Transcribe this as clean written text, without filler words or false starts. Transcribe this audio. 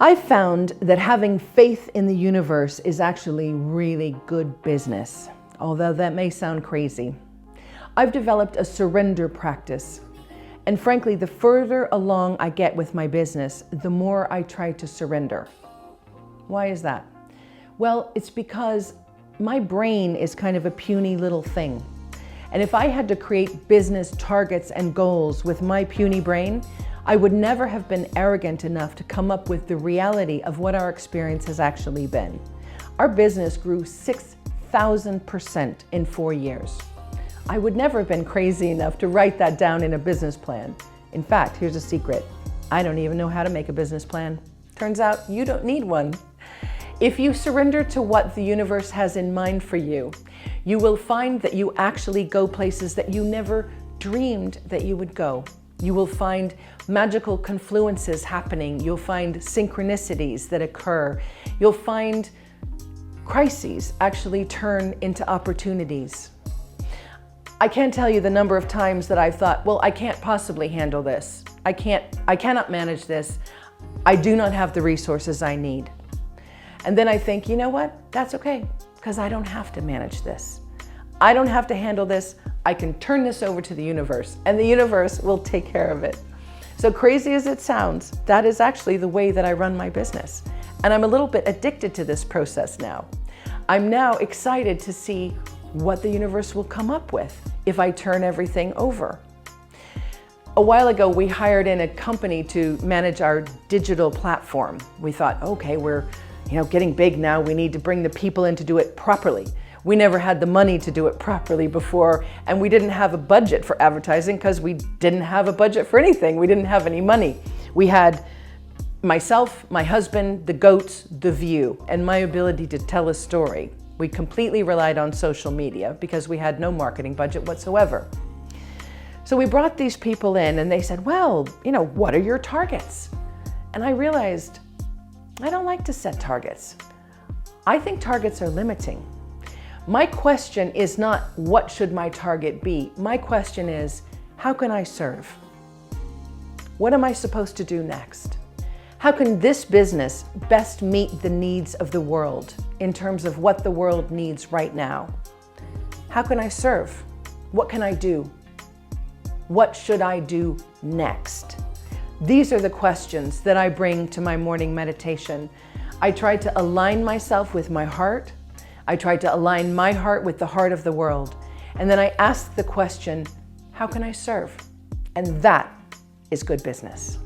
I found that having faith in the universe is actually really good business, although that may sound crazy. I've developed a surrender practice, and frankly, the further along I get with my business, the more I try to surrender. Why is that? Well, it's because my brain is kind of a puny little thing. And if I had to create business targets and goals with my puny brain, I would never have been arrogant enough to come up with the reality of what our experience has actually been. Our business grew 6,000% in 4 years. I would never have been crazy enough to write that down in a business plan. In fact, here's a secret. I don't even know how to make a business plan. Turns out you don't need one. If you surrender to what the universe has in mind for you, you will find that you actually go places that you never dreamed that you would go. You will find magical confluences happening. You'll find synchronicities that occur. You'll find crises actually turn into opportunities. I can't tell you the number of times that I've thought, well, I can't possibly handle this. I cannot manage this. I do not have the resources I need. And then I think, you know what? That's okay, because I don't have to manage this. I don't have to handle this. I can turn this over to the universe, and the universe will take care of it. So crazy as it sounds, that is actually the way that I run my business. And I'm a little bit addicted to this process now. I'm now excited to see what the universe will come up with if I turn everything over. A while ago, we hired in a company to manage our digital platform. We thought, okay, we're getting big now. We need to bring the people in to do it properly. We never had the money to do it properly before, and we didn't have a budget for advertising because we didn't have a budget for anything. We didn't have any money. We had myself, my husband, the goats, the view, and my ability to tell a story. We completely relied on social media because we had no marketing budget whatsoever. So we brought these people in and they said, well, what are your targets? And I realized I don't like to set targets. I think targets are limiting. My question is not, what should my target be? My question is, how can I serve? What am I supposed to do next? How can this business best meet the needs of the world in terms of what the world needs right now? How can I serve? What can I do? What should I do next? These are the questions that I bring to my morning meditation. I try to align myself with my heart. I try to align my heart with the heart of the world. And then I ask the question, how can I serve? And that is good business.